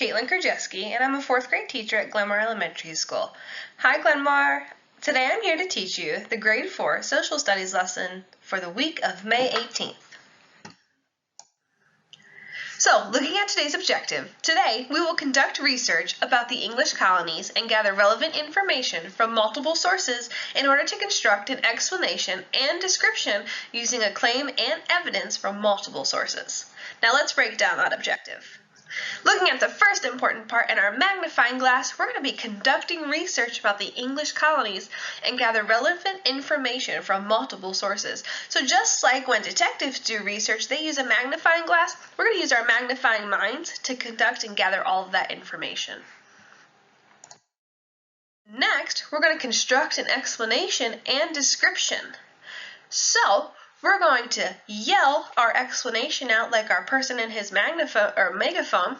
Caitlin Krajewski, and I'm a 4th grade teacher at Glenmar Elementary School. Hi, Glenmar. Today I'm here to teach you the Grade 4 Social Studies lesson for the week of May 18th. So, looking at today's objective, today we will conduct research about the English colonies and gather relevant information from multiple sources in order to construct an explanation and description using a claim and evidence from multiple sources. Now let's break down that objective. Looking at the first important part in our magnifying glass, we're going to be conducting research about the English colonies and gather relevant information from multiple sources. So just like when detectives do research, they use a magnifying glass, we're going to use our magnifying minds to conduct and gather all of that information. Next, we're going to construct an explanation and description. So, we're going to yell our explanation out like our person in his megaphone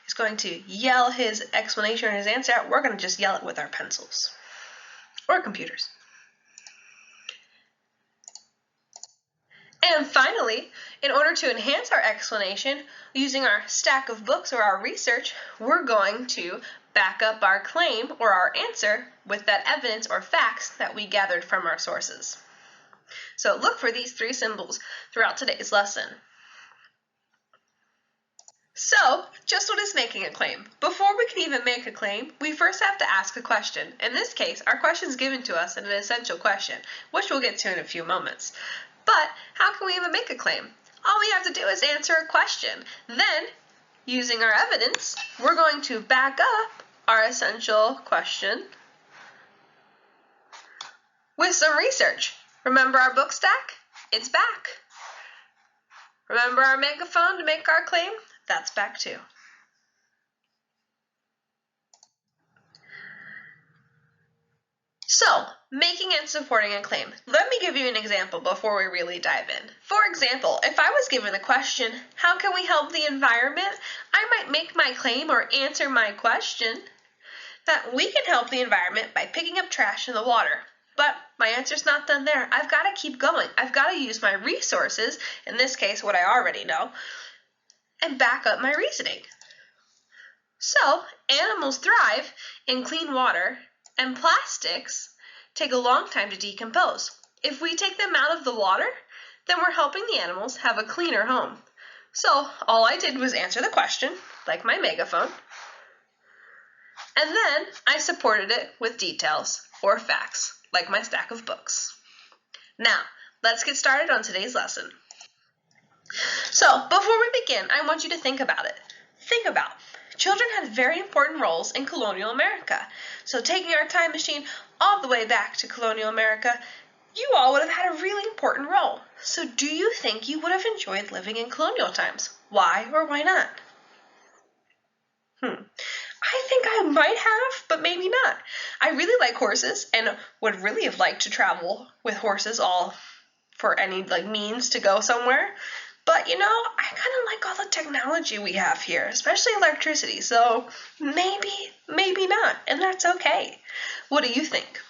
is going to yell his explanation or his answer out. We're going to just yell it with our pencils or computers. And finally, in order to enhance our explanation, using our stack of books or our research, we're going to back up our claim or our answer with that evidence or facts that we gathered from our sources. So look for these 3 symbols throughout today's lesson. So, just what is making a claim? Before we can even make a claim, we first have to ask a question. In this case, our question is given to us in an essential question, which we'll get to in a few moments. But how can we even make a claim? All we have to do is answer a question. Then, using our evidence, we're going to back up our essential question with some research. Remember our book stack? It's back. Remember our megaphone to make our claim? That's back too. So, making and supporting a claim. Let me give you an example before we really dive in. For example, if I was given the question, how can we help the environment? I might make my claim or answer my question that we can help the environment by picking up trash in the water. But my answer's not done there. I've got to keep going. I've got to use my resources, in this case what I already know, and back up my reasoning. So, animals thrive in clean water, and plastics take a long time to decompose. If we take them out of the water, then we're helping the animals have a cleaner home. So, all I did was answer the question, like my megaphone, and then I supported it with details or facts, like my stack of books. Now, let's get started on today's lesson. So, before we begin, I want you to think about it. Think about, children had very important roles in colonial America. So taking our time machine all the way back to colonial America, you all would have had a really important role. So do you think you would have enjoyed living in colonial times? Why or why not? I think I might have, but maybe not. I really like horses and would really have liked to travel with horses all for any means to go somewhere. But you know, I kind of like all the technology we have here, especially electricity. So maybe not, and that's okay. What do you think?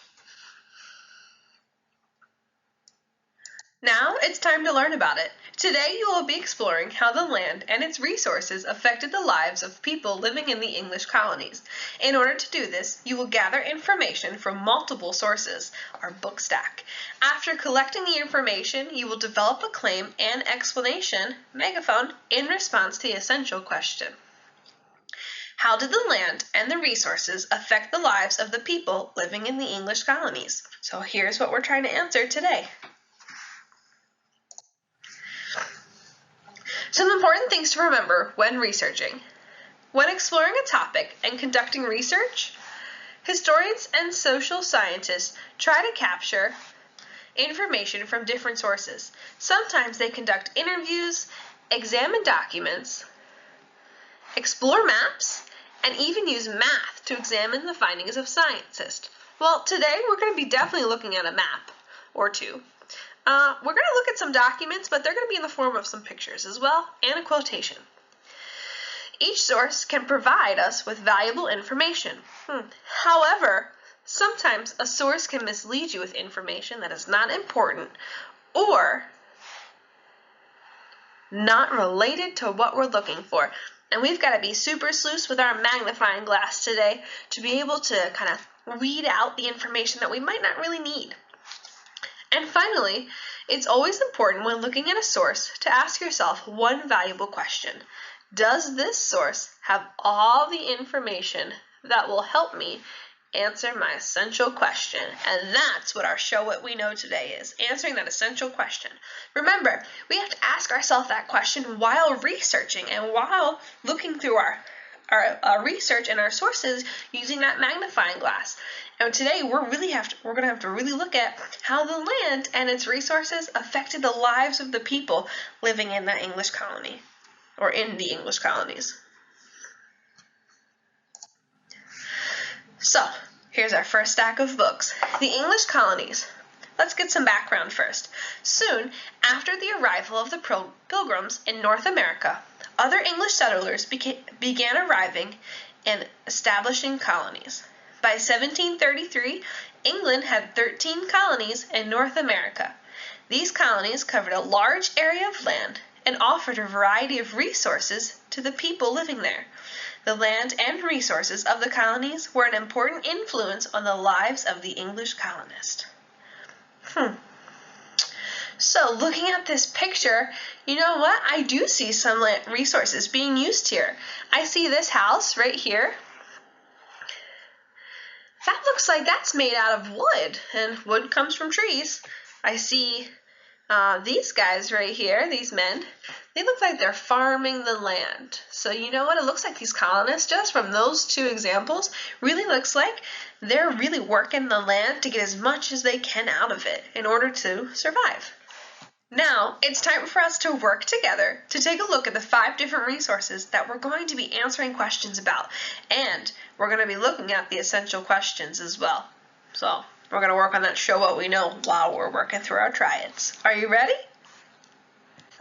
Now it's time to learn about it. Today you will be exploring how the land and its resources affected the lives of people living in the English colonies. In order to do this, you will gather information from multiple sources, our book stack. After collecting the information, you will develop a claim and explanation, megaphone, in response to the essential question. How did the land and the resources affect the lives of the people living in the English colonies? So here's what we're trying to answer today. Some important things to remember when researching. When exploring a topic and conducting research, historians and social scientists try to capture information from different sources. Sometimes they conduct interviews, examine documents, explore maps, and even use math to examine the findings of scientists. Well, today we're going to be definitely looking at a map or two. We're going to look at some documents, but they're going to be in the form of some pictures as well, and a quotation. Each source can provide us with valuable information. However, sometimes a source can mislead you with information that is not important or not related to what we're looking for. And we've got to be super sleuths with our magnifying glass today to be able to kind of weed out the information that we might not really need. And finally, it's always important when looking at a source to ask yourself one valuable question. Does this source have all the information that will help me answer my essential question? And that's what our Show What We Know today is, answering that essential question. Remember, we have to ask ourselves that question while researching and while looking through our research and our sources using that magnifying glass. And today we're going to have to really look at how the land and its resources affected the lives of the people living in the English colony, or in the English colonies. So, here's our first stack of books. The English colonies. Let's get some background first. Soon after the arrival of the Pilgrims in North America, other English settlers began arriving and establishing colonies. By 1733, England had 13 colonies in North America. These colonies covered a large area of land and offered a variety of resources to the people living there. The land and resources of the colonies were an important influence on the lives of the English colonists. So looking at this picture, you know what? I do see some resources being used here. I see this house right here. That looks like that's made out of wood, and wood comes from trees. I see these guys right here, these men, they look like they're farming the land. So you know what? It looks like these colonists, just from those two examples, really looks like they're really working the land to get as much as they can out of it in order to survive. Now, it's time for us to work together to take a look at the 5 different resources that we're going to be answering questions about. And we're going to be looking at the essential questions as well. So, we're going to work on that Show What We Know while we're working through our triads. Are you ready?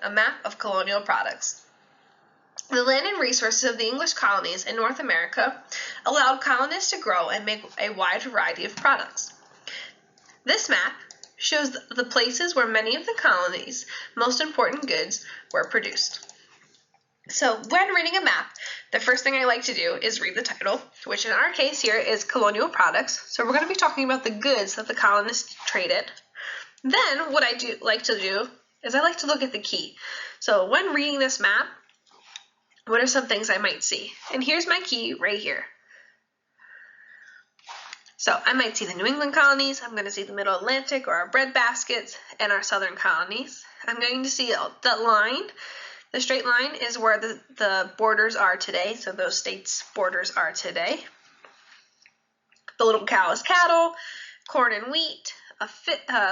A map of colonial products. The land and resources of the English colonies in North America allowed colonists to grow and make a wide variety of products. This map shows the places where many of the colonies' most important goods were produced. So when reading a map, the first thing I like to do is read the title, which in our case here is Colonial Products. So we're going to be talking about the goods that the colonists traded. Then what I like to do is I like to look at the key. So when reading this map, what are some things I might see? And here's my key right here. So I might see the New England colonies, I'm going to see the Middle Atlantic or our bread baskets, and our southern colonies. I'm going to see that line. The straight line is where the borders are today, so those states' borders are today. The little cow is cattle, corn and wheat,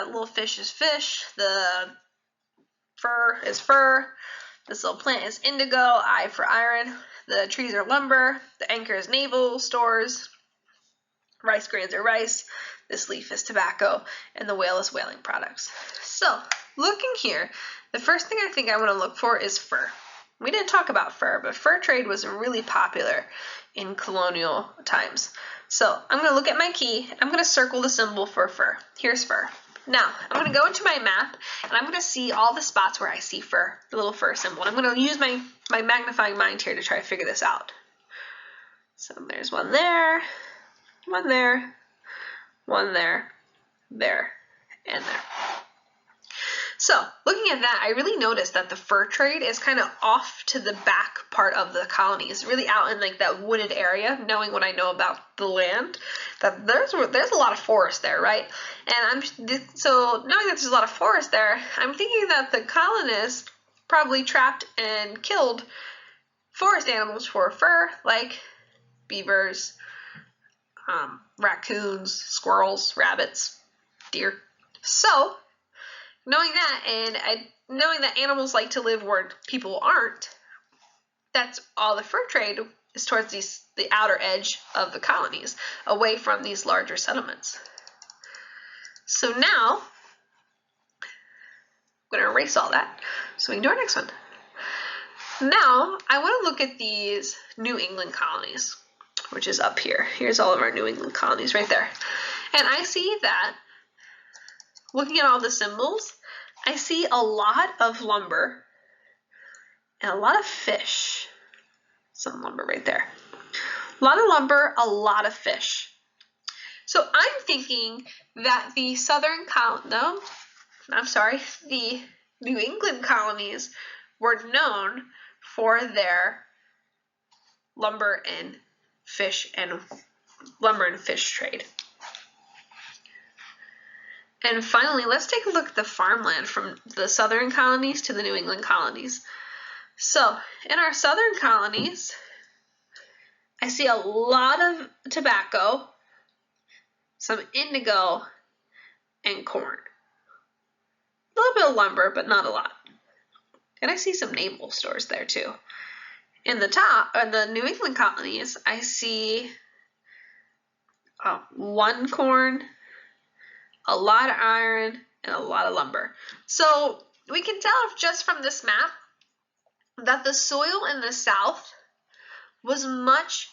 little fish is fish, the fur is fur, this little plant is indigo, I for iron, the trees are lumber, the anchor is naval stores, rice grains are rice, this leaf is tobacco, and the whale is whaling products. So, looking here, the first thing I think I want to look for is fur. We didn't talk about fur, but fur trade was really popular in colonial times. So, I'm going to look at my key, I'm going to circle the symbol for fur. Here's fur. Now, I'm going to go into my map, and I'm going to see all the spots where I see fur, the little fur symbol. I'm going to use my magnifying mind here to try to figure this out. So, there's one there, one there, one there, there, and there. So, looking at that, I really noticed that the fur trade is kind of off to the back part of the colonies, really out in like that wooded area, knowing what I know about the land, that there's a lot of forest there, right? And so knowing that there's a lot of forest there, I'm thinking that the colonists probably trapped and killed forest animals for fur, like beavers, raccoons, squirrels, rabbits, deer. So, knowing that and knowing that animals like to live where people aren't, that's all the fur trade is towards the outer edge of the colonies, away from these larger settlements. So now, I'm going to erase all that so we can do our next one. Now, I want to look at these New England colonies, which is up here. Here's all of our New England colonies right there. And I see that, looking at all the symbols, I see a lot of lumber and a lot of fish. some lumber right there. A lot of lumber, a lot of fish. So I'm thinking that the the New England colonies were known for their lumber and fish trade. And finally, let's take a look at the farmland from the southern colonies to the New England colonies. So in our southern colonies, I see a lot of tobacco, some indigo, and corn. A little bit of lumber, but not a lot. And I see some naval stores there too. In the New England colonies, I see one corn, a lot of iron, and a lot of lumber. So we can tell just from this map that the soil in the South was much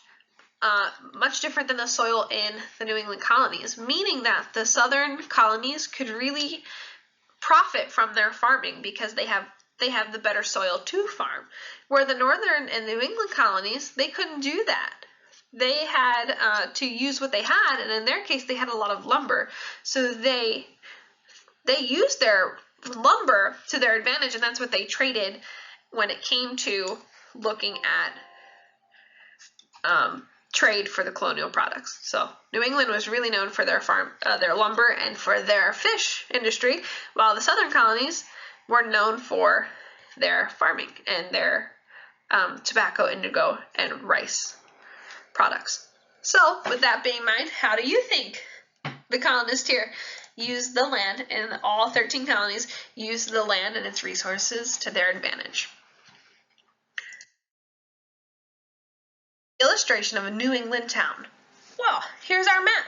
different than the soil in the New England colonies, meaning that the southern colonies could really profit from their farming because they have the better soil to farm. Where the northern and New England colonies, they couldn't do that. They had to use what they had, and in their case, they had a lot of lumber. So they used their lumber to their advantage, and that's what they traded when it came to looking at trade for the colonial products. So New England was really known for their lumber and for their fish industry, while the southern colonies were known for their farming and their tobacco, indigo, and rice products. So with that being in mind, how do you think the colonists here used the land, in all 13 colonies, used the land and its resources to their advantage? Illustration of a New England town. Well, here's our map.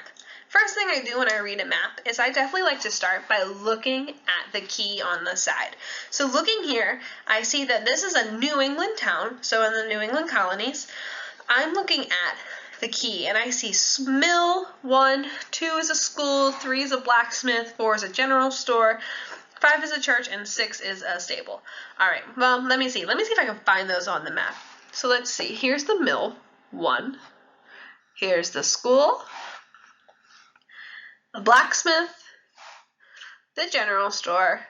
First thing I do when I read a map is I definitely like to start by looking at the key on the side. So looking here, I see that this is a New England town. So in the New England colonies, I'm looking at the key and I see mill, 1, 2 is a school, 3 is a blacksmith, 4 is a general store, 5 is a church, and 6 is a stable. All right, well, let me see if I can find those on the map. So let's see, here's the mill, 1. Here's the school, the blacksmith, the general store,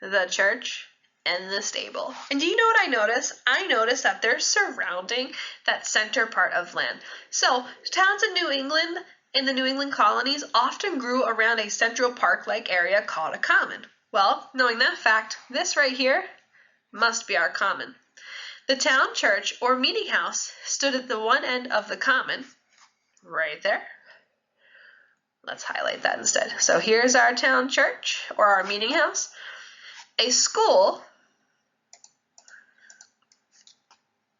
the church, and the stable. And do you know what I notice? I notice that they're surrounding that center part of land. So towns in New England, in the New England colonies, often grew around a central park-like area called a common. Well, knowing that fact, this right here must be our common. The town church or meeting house stood at the one end of the common, right there. Let's highlight that instead. So here's our town church or our meeting house. A school,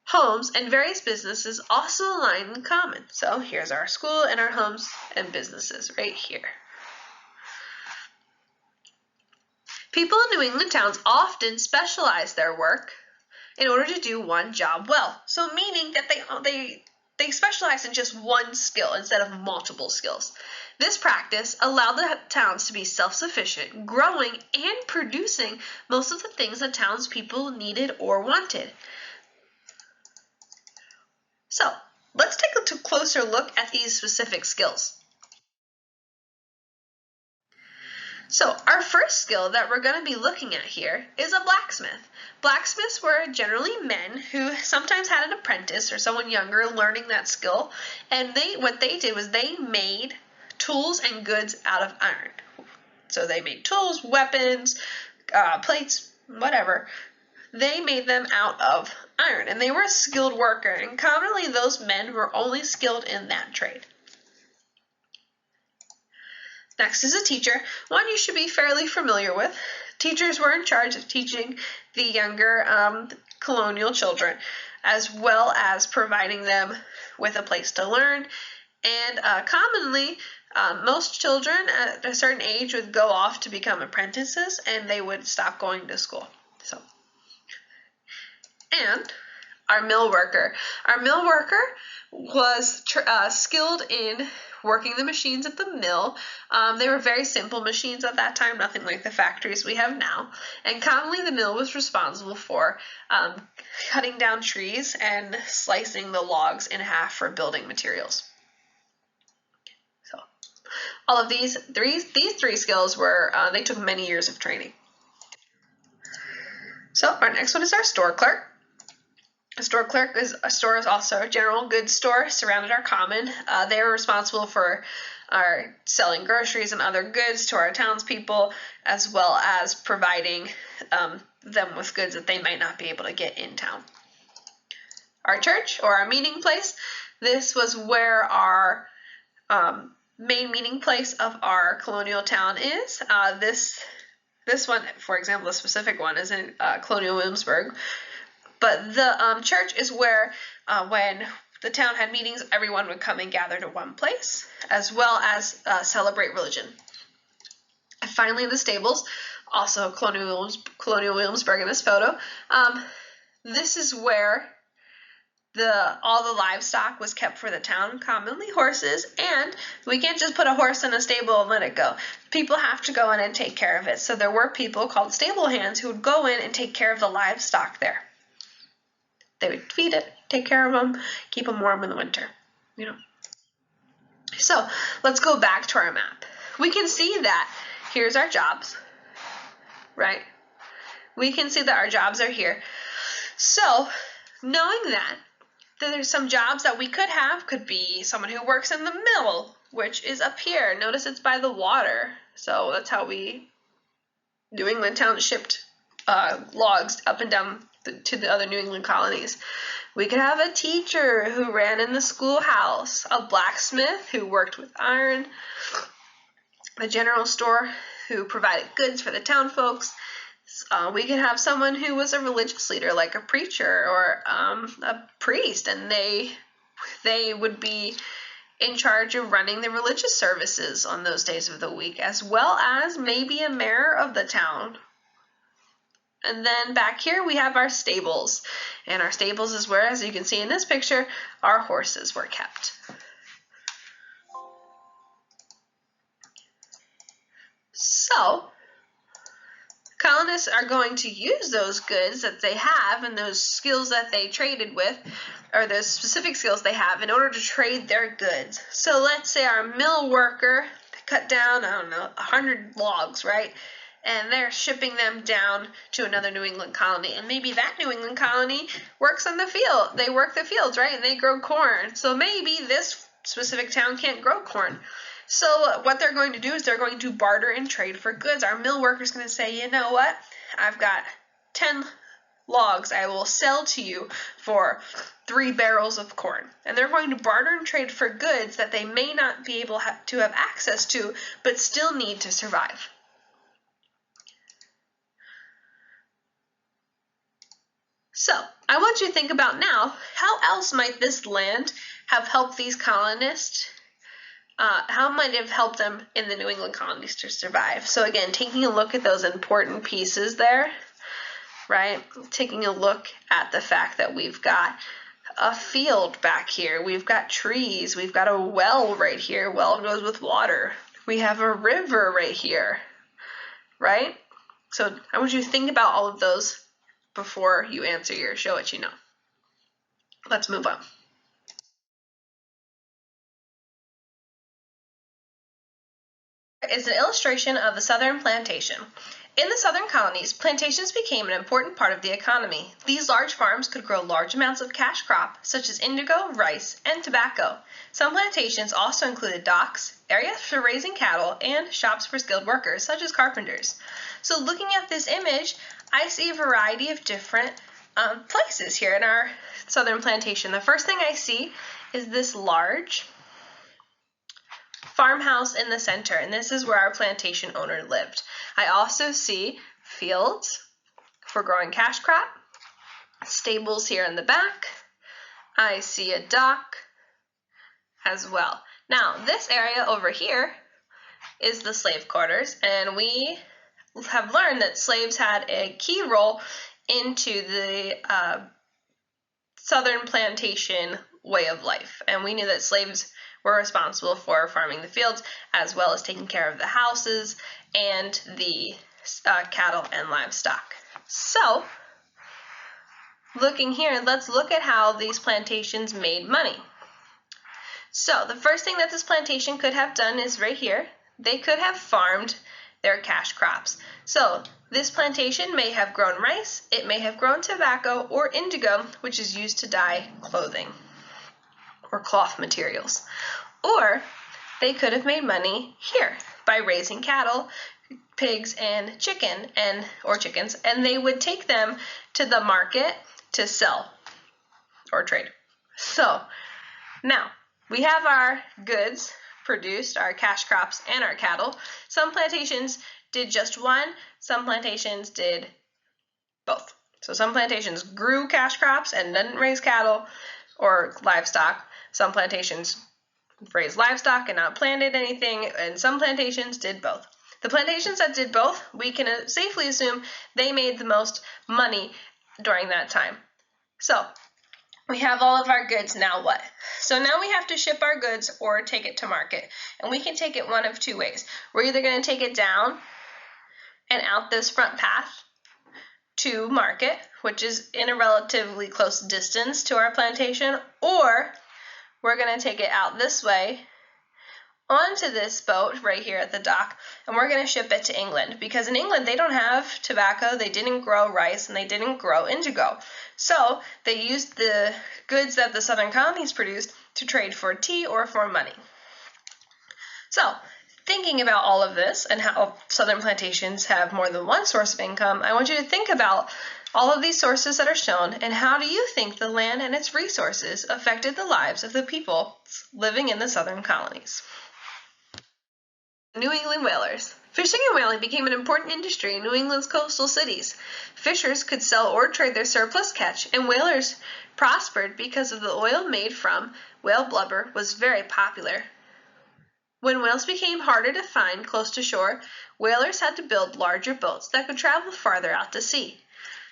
homes, and various businesses also line the common. So here's our school and our homes and businesses right here. People in New England towns often specialize their work in order to do one job well. So meaning that they specialize in just one skill instead of multiple skills. This practice allowed the towns to be self-sufficient, growing and producing most of the things that townspeople needed or wanted. So let's take a closer look at these specific skills. So our first skill that we're going to be looking at here is a blacksmith. Blacksmiths were generally men who sometimes had an apprentice or someone younger learning that skill, and what they did was they made tools and goods out of iron. So they made tools, weapons, plates, whatever. They made them out of iron, and they were a skilled worker, and commonly those men were only skilled in that trade. Next is a teacher, one you should be fairly familiar with. Teachers were in charge of teaching the younger colonial children, as well as providing them with a place to learn. And commonly, most children at a certain age would go off to become apprentices, and they would stop going to school. And our mill worker. Our mill worker was skilled in working the machines at the mill. They were very simple machines at that time, nothing like the factories we have now. And commonly the mill was responsible for cutting down trees and slicing the logs in half for building materials. So all of these three skills were, they took many years of training. So our next one is our store clerk. A store clerk is also a general goods store surrounded our common. They were responsible for our selling groceries and other goods to our townspeople, as well as providing them with goods that they might not be able to get in town. Our church, or our meeting place, this was where our main meeting place of our colonial town is. This one, for example, the specific one is in Colonial Williamsburg. But the church is where, when the town had meetings, everyone would come and gather to one place, as well as celebrate religion. And finally, the stables, also Colonial Williamsburg in this photo. This is where all the livestock was kept for the town, commonly horses, and we can't just put a horse in a stable and let it go. People have to go in and take care of it. So there were people called stable hands who would go in and take care of the livestock there. They would feed it, take care of them, keep them warm in the winter, you know. So let's go back to our map. We can see that here's our jobs, right? We can see that our jobs are here. So knowing that there's some jobs that we could be someone who works in the mill, which is up here. Notice it's by the water. So that's how New England town shipped logs up and down to the other New England colonies. We could have a teacher who ran in the schoolhouse, a blacksmith who worked with iron, a general store who provided goods for the town folks. We could have someone who was a religious leader, like a preacher or a priest, and they would be in charge of running the religious services on those days of the week, as well as maybe a mayor of the town. And then back here we have our stables. And our stables is where, as you can see in this picture, our horses were kept. So, colonists are going to use those goods that they have and those skills that they traded with, or those specific skills they have, in order to trade their goods. So let's say our mill worker cut down, 100 logs, right? And they're shipping them down to another New England colony. And maybe that New England colony works in the field. They work the fields, right? And they grow corn. So maybe this specific town can't grow corn. So what they're going to do is they're going to barter and trade for goods. Our mill worker's going to say, you know what? I've got 10 logs. I will sell to you for 3 barrels of corn. And they're going to barter and trade for goods that they may not be able to have access to, but still need to survive. So, I want you to think about now, how else might this land have helped these colonists? How might it have helped them in the New England colonies to survive? So again, taking a look at those important pieces there, right? Taking a look at the fact that we've got a field back here. We've got trees. We've got a well right here. Well goes with water. We have a river right here, right? So I want you to think about all of those before you answer your show what you know. Let's move on. Is an illustration of the southern plantation. In the southern colonies, plantations became an important part of the economy. These large farms could grow large amounts of cash crop, such as indigo, rice, and tobacco. Some plantations also included docks, areas for raising cattle, and shops for skilled workers, such as carpenters. So looking at this image, I see a variety of different places here in our southern plantation. The first thing I see is this large farmhouse in the center, and this is where our plantation owner lived. I also see fields for growing cash crop, stables here in the back. I see a dock as well. Now, this area over here is the slave quarters, and we have learned that slaves had a key role into the southern plantation way of life. And we knew that slaves were responsible for farming the fields as well as taking care of the houses and the cattle and livestock. So, looking here, let's look at how these plantations made money. So, the first thing that this plantation could have done is right here. They could have farmed their cash crops. So, this plantation may have grown rice, it may have grown tobacco or indigo, which is used to dye clothing or cloth materials. Or they could have made money here by raising cattle, pigs, and chickens, and they would take them to the market to sell or trade. So now we have our goods produced, our cash crops, and our cattle. Some plantations did just one, some plantations did both. So some plantations grew cash crops and didn't raise cattle or livestock. Some plantations raised livestock and not planted anything, and some plantations did both. The plantations that did both, we can safely assume they made the most money during that time. So we have all of our goods, now what? So now we have to ship our goods or take it to market. And we can take it one of two ways. We're either going to take it down and out this front path to market, which is in a relatively close distance to our plantation, or we're going to take it out this way onto this boat right here at the dock, and we're going to ship it to England, because in England they don't have tobacco, they didn't grow rice, and they didn't grow indigo. So they used the goods that the southern colonies produced to trade for tea or for money. So thinking about all of this and how southern plantations have more than one source of income, I want you to think about all of these sources that are shown, and how do you think the land and its resources affected the lives of the people living in the southern colonies? New England whalers. Fishing and whaling became an important industry in New England's coastal cities. Fishers could sell or trade their surplus catch, and whalers prospered because of the oil made from whale blubber was very popular. When whales became harder to find close to shore, whalers had to build larger boats that could travel farther out to sea.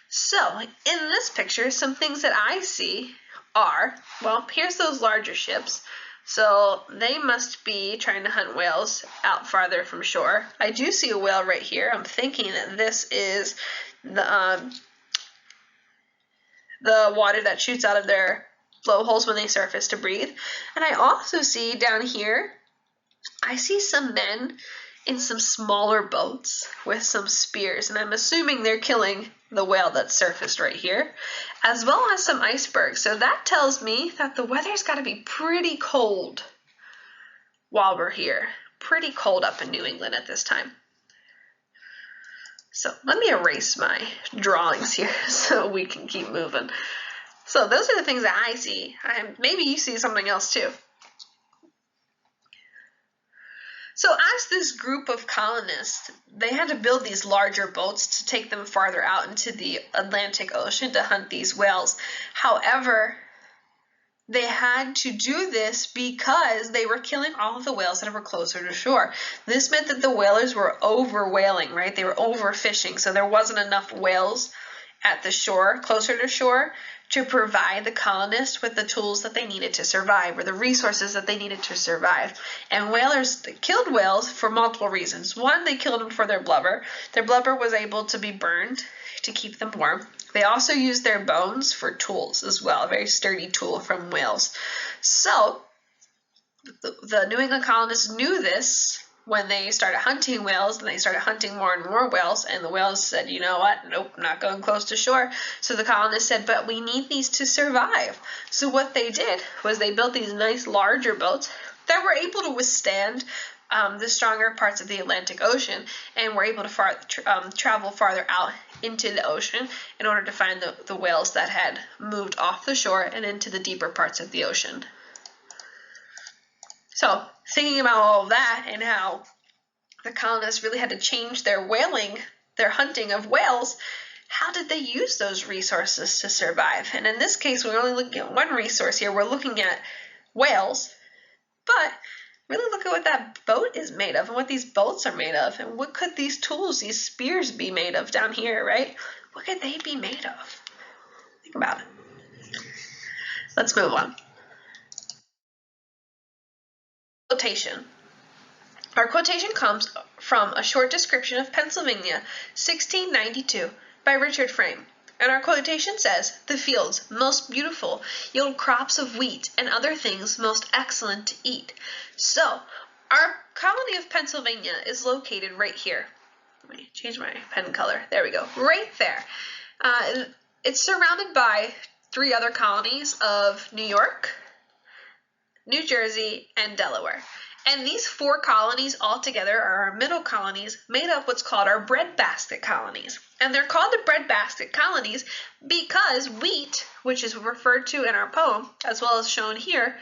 So, in this picture, some things that I see are, well, here's those larger ships. So they must be trying to hunt whales out farther from shore. I do see a whale right here. I'm thinking that this is the water that shoots out of their blowholes when they surface to breathe. And I also see down here, I see some men in some smaller boats with some spears, and I'm assuming they're killing the whale that surfaced right here, as well as some icebergs. So that tells me that the weather's got to be pretty cold while we're here. Pretty cold up in New England at this time. So let me erase my drawings here so we can keep moving. So those are the things that I see. Maybe you see something else too. So as this group of colonists, they had to build these larger boats to take them farther out into the Atlantic Ocean to hunt these whales. However, they had to do this because they were killing all of the whales that were closer to shore. This meant that the whalers were over-whaling, right? They were overfishing, so there wasn't enough whales at the shore, closer to shore, to provide the colonists with the tools that they needed to survive, or the resources that they needed to survive. And whalers killed whales for multiple reasons. One, they killed them for their blubber. Their blubber was able to be burned to keep them warm. They also used their bones for tools as well, a very sturdy tool from whales. So the New England colonists knew this when they started hunting whales, and they started hunting more and more whales, and the whales said, you know what, nope, not going close to shore. So the colonists said, but we need these to survive. So what they did was they built these nice larger boats that were able to withstand the stronger parts of the Atlantic Ocean, and were able to travel farther out into the ocean in order to find the whales that had moved off the shore and into the deeper parts of the ocean. So, thinking about all of that and how the colonists really had to change their whaling, their hunting of whales, how did they use those resources to survive? And in this case, we're only looking at one resource here. We're looking at whales, but really look at what that boat is made of and what these boats are made of, and what could these tools, these spears, be made of down here, right? What could they be made of? Think about it. Let's move on. quotation. Our quotation comes from A Short Description of Pennsylvania, 1692, by Richard Frame. And our quotation says, "The fields, most beautiful, yield crops of wheat and other things most excellent to eat." So, our colony of Pennsylvania is located right here. Let me change my pen color. There we go. Right there. It's surrounded by 3 other colonies of New York, New Jersey, and Delaware. And these 4 colonies altogether are our middle colonies, made up what's called our breadbasket colonies. And they're called the breadbasket colonies because wheat, which is referred to in our poem, as well as shown here,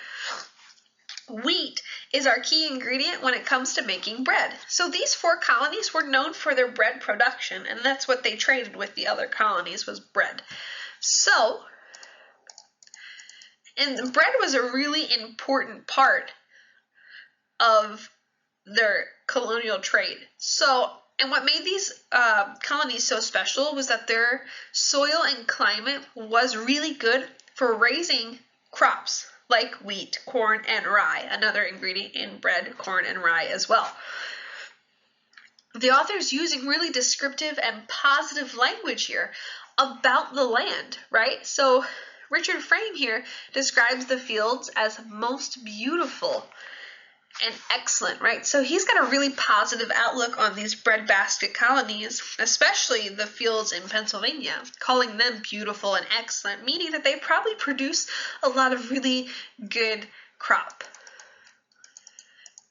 wheat is our key ingredient when it comes to making bread. So these 4 colonies were known for their bread production, and that's what they traded with the other colonies, was bread. So, and bread was a really important part of their colonial trade. So, and what made these colonies so special was that their soil and climate was really good for raising crops like wheat, corn, and rye, another ingredient in bread, corn, and rye as well. The author's using really descriptive and positive language here about the land, right? So Richard Frame here describes the fields as most beautiful and excellent, right? So he's got a really positive outlook on these breadbasket colonies, especially the fields in Pennsylvania, calling them beautiful and excellent, meaning that they probably produce a lot of really good crop.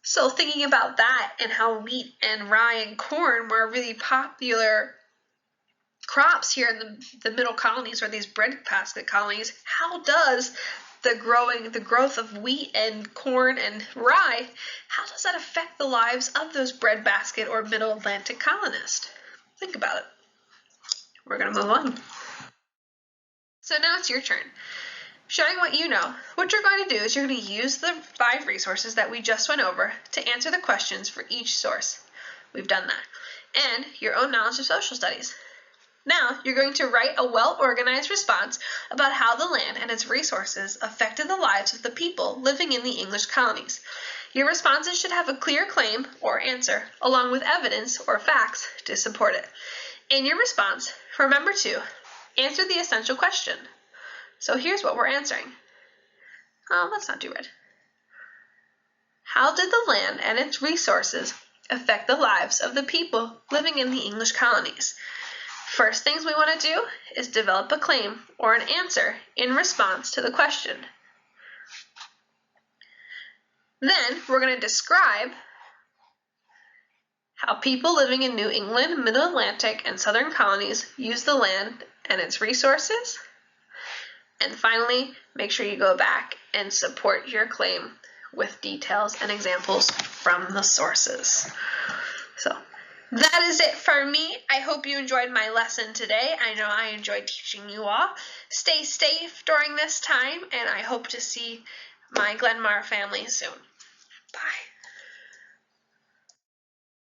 So thinking about that and how wheat and rye and corn were really popular crops here in the middle colonies, or these breadbasket colonies, how does the growth of wheat and corn and rye, how does that affect the lives of those breadbasket or middle Atlantic colonists? Think about it. We're going to move on. So now it's your turn. Showing what you know, what you're going to do is you're going to use the 5 resources that we just went over to answer the questions for each source. We've done that. And your own knowledge of social studies. Now, you're going to write a well-organized response about how the land and its resources affected the lives of the people living in the English colonies. Your responses should have a clear claim or answer, along with evidence or facts to support it. In your response, remember to answer the essential question. So here's what we're answering. Oh, let's not do it. How did the land and its resources affect the lives of the people living in the English colonies? First things we want to do is develop a claim or an answer in response to the question. Then we're going to describe how people living in New England, Middle Atlantic, and Southern colonies use the land and its resources. And finally, make sure you go back and support your claim with details and examples from the sources. So that is it for me. I hope you enjoyed my lesson today. I know I enjoyed teaching you all. Stay safe during this time, and I hope to see my Glenmar family soon. Bye.